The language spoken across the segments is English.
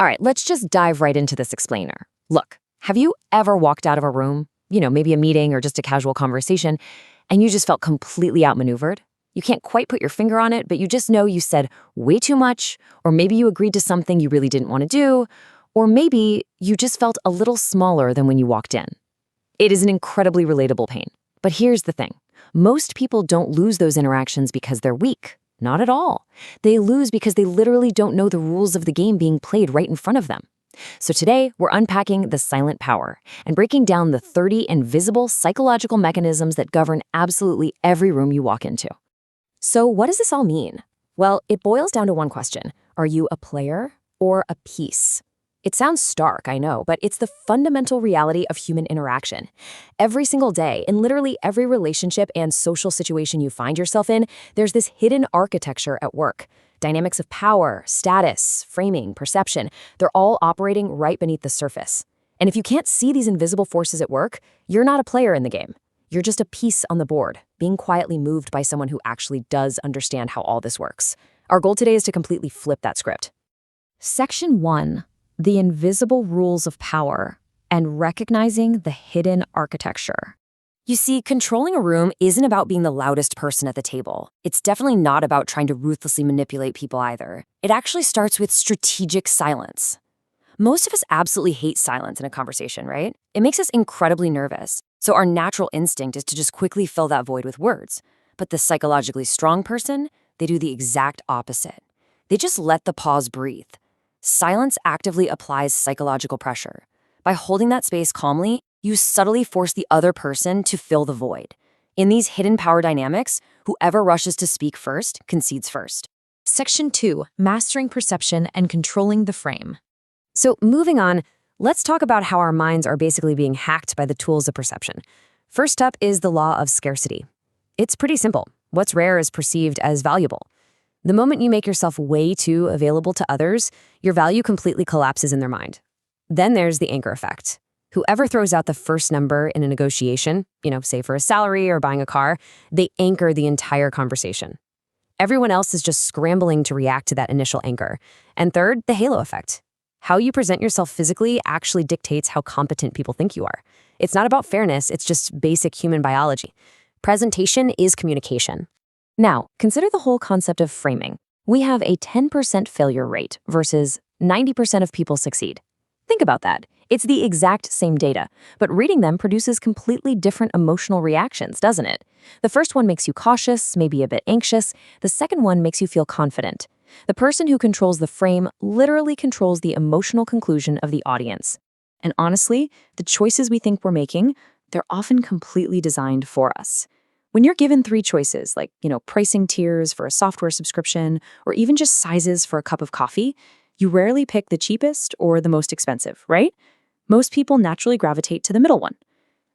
All right, let's just dive right into this explainer. Look, have you ever walked out of a room, maybe a meeting or just a casual conversation, and you just felt completely outmaneuvered? You can't quite put your finger on it, but you just know you said way too much, or maybe you agreed to something you really didn't want to do, or maybe you just felt a little smaller than when you walked in. It is an incredibly relatable pain. But here's the thing. Most people don't lose those interactions because they're weak. Not at all. They lose because they literally don't know the rules of the game being played right in front of them. So today, we're unpacking the silent power and breaking down the 30 invisible psychological mechanisms that govern absolutely every room you walk into. So what does this all mean? Well, it boils down to one question. Are you a player or a piece? It sounds stark, I know, but it's the fundamental reality of human interaction. Every single day, in literally every relationship and social situation you find yourself in, there's this hidden architecture at work. Dynamics of power, status, framing, perception, they're all operating right beneath the surface. And if you can't see these invisible forces at work, you're not a player in the game. You're just a piece on the board, being quietly moved by someone who actually does understand how all this works. Our goal today is to completely flip that script. Section 1. The invisible rules of power and recognizing the hidden architecture. You see, controlling a room isn't about being the loudest person at the table. It's definitely not about trying to ruthlessly manipulate people either. It actually starts with strategic silence. Most of us absolutely hate silence in a conversation, right? It makes us incredibly nervous. So our natural instinct is to just quickly fill that void with words. But the psychologically strong person, they do the exact opposite. They just let the pause breathe. Silence actively applies psychological pressure. By holding that space calmly, you subtly force the other person to fill the void. In these hidden power dynamics, whoever rushes to speak first concedes first. Section 2. Mastering perception and controlling the frame. So moving on, let's talk about how our minds are basically being hacked by the tools of perception. First up is the law of scarcity. It's pretty simple. What's rare is perceived as valuable. The moment you make yourself way too available to others, your value completely collapses in their mind. Then there's the anchor effect. Whoever throws out the first number in a negotiation, say for a salary or buying a car, they anchor the entire conversation. Everyone else is just scrambling to react to that initial anchor. And third, the halo effect. How you present yourself physically actually dictates how competent people think you are. It's not about fairness, it's just basic human biology. Presentation is communication. Now, consider the whole concept of framing. We have a 10% failure rate versus 90% of people succeed. Think about that. It's the exact same data, but reading them produces completely different emotional reactions, doesn't it? The first one makes you cautious, maybe a bit anxious. The second one makes you feel confident. The person who controls the frame literally controls the emotional conclusion of the audience. And honestly, the choices we think we're making, they're often completely designed for us. When you're given 3 choices, like, pricing tiers for a software subscription, or even just sizes for a cup of coffee, you rarely pick the cheapest or the most expensive, right? Most people naturally gravitate to the middle one.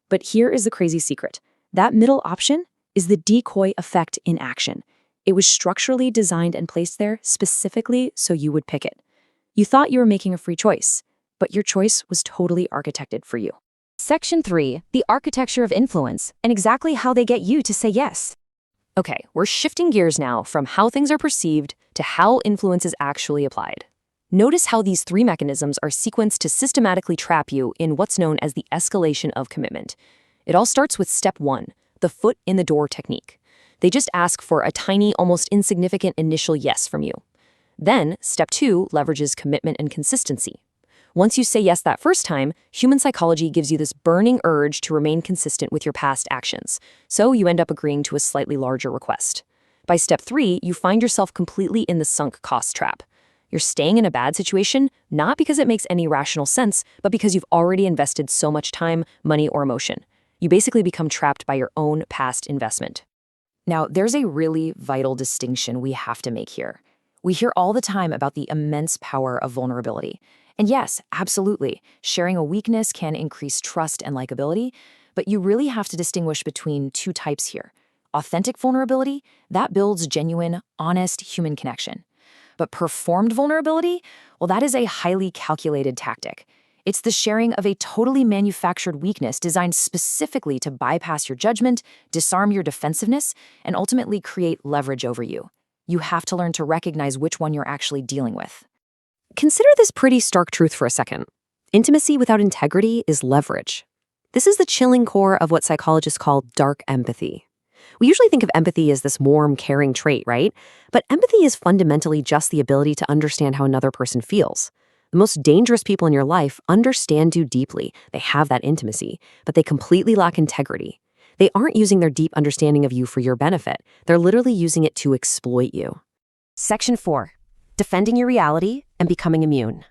But here is the crazy secret. That middle option is the decoy effect in action. It was structurally designed and placed there specifically so you would pick it. You thought you were making a free choice, but your choice was totally architected for you. Section 3. The architecture of influence and exactly how they get you to say yes. Okay, we're shifting gears now from how things are perceived to how influence is actually applied. Notice how these 3 mechanisms are sequenced to systematically trap you in what's known as the escalation of commitment. It all starts with step 1, the foot in the door technique. They just ask for a tiny, almost insignificant initial yes from you. Then, step 2 leverages commitment and consistency. Once you say yes that first time, human psychology gives you this burning urge to remain consistent with your past actions, so you end up agreeing to a slightly larger request. By step 3, you find yourself completely in the sunk cost trap. You're staying in a bad situation, not because it makes any rational sense, but because you've already invested so much time, money, or emotion. You basically become trapped by your own past investment. Now, there's a really vital distinction we have to make here. We hear all the time about the immense power of vulnerability. And yes, absolutely, sharing a weakness can increase trust and likability, but you really have to distinguish between 2 types here. Authentic vulnerability, that builds genuine, honest human connection. But performed vulnerability, well, that is a highly calculated tactic. It's the sharing of a totally manufactured weakness designed specifically to bypass your judgment, disarm your defensiveness, and ultimately create leverage over you. You have to learn to recognize which one you're actually dealing with. consider this pretty stark truth for a second. Intimacy without integrity is leverage. This is the chilling core of what psychologists call dark empathy. We usually think of empathy as this warm, caring trait, right? But empathy is fundamentally just the ability to understand how another person feels. The most dangerous people in your life understand you deeply. They have that intimacy, but they completely lack integrity. They aren't using their deep understanding of you for your benefit. They're literally using it to exploit you. Section 4. Defending your reality and becoming immune.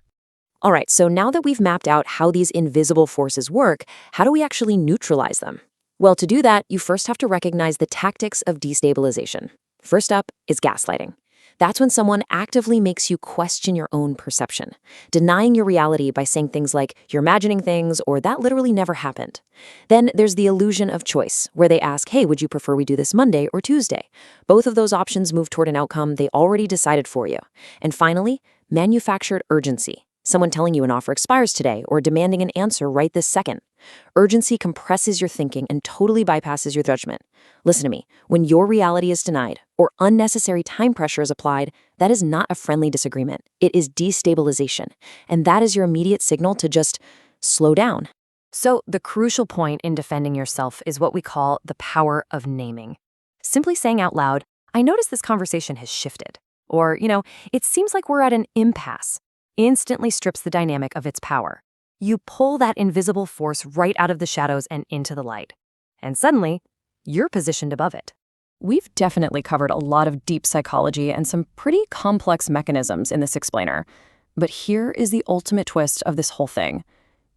All right, so now that we've mapped out how these invisible forces work, how do we actually neutralize them? Well, to do that, you first have to recognize the tactics of destabilization. First up is gaslighting. That's when someone actively makes you question your own perception, denying your reality by saying things like, you're imagining things, or that literally never happened. Then there's the illusion of choice, where they ask, hey, would you prefer we do this Monday or Tuesday? Both of those options move toward an outcome they already decided for you. And finally, manufactured urgency. Someone telling you an offer expires today or demanding an answer right this second. Urgency compresses your thinking and totally bypasses your judgment. Listen to me, when your reality is denied or unnecessary time pressure is applied, that is not a friendly disagreement. It is destabilization. And that is your immediate signal to just slow down. So the crucial point in defending yourself is what we call the power of naming. Simply saying out loud, I notice this conversation has shifted. Or, it seems like we're at an impasse. Instantly strips the dynamic of its power. You pull that invisible force right out of the shadows and into the light. And suddenly, you're positioned above it. We've definitely covered a lot of deep psychology and some pretty complex mechanisms in this explainer. But here is the ultimate twist of this whole thing.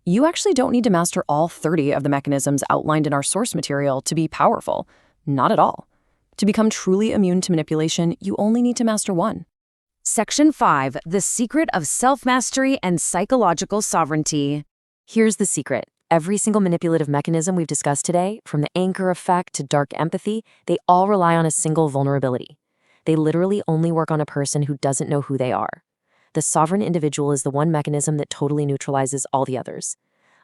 You actually don't need to master all 30 of the mechanisms outlined in our source material to be powerful. Not at all. To become truly immune to manipulation, you only need to master one. Section 5, the secret of self-mastery and psychological sovereignty. Here's the secret. Every single manipulative mechanism we've discussed today, from the anchor effect to dark empathy, they all rely on a single vulnerability. They literally only work on a person who doesn't know who they are. The sovereign individual is the one mechanism that totally neutralizes all the others.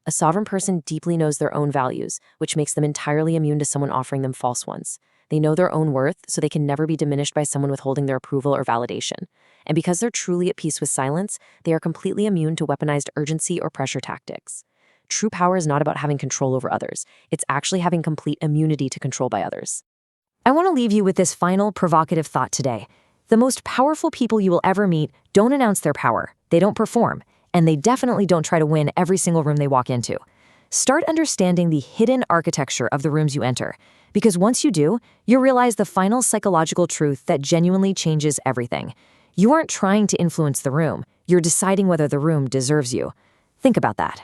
A sovereign person deeply knows their own values, which makes them entirely immune to someone offering them false ones. They know their own worth, so they can never be diminished by someone withholding their approval or validation. And because they're truly at peace with silence, they are completely immune to weaponized urgency or pressure tactics. True power is not about having control over others. It's actually having complete immunity to control by others. I want to leave you with this final provocative thought today. The most powerful people you will ever meet don't announce their power. They don't perform. And they definitely don't try to win every single room they walk into. Start understanding the hidden architecture of the rooms you enter. Because once you do, you'll realize the final psychological truth that genuinely changes everything. You aren't trying to influence the room. You're deciding whether the room deserves you. Think about that.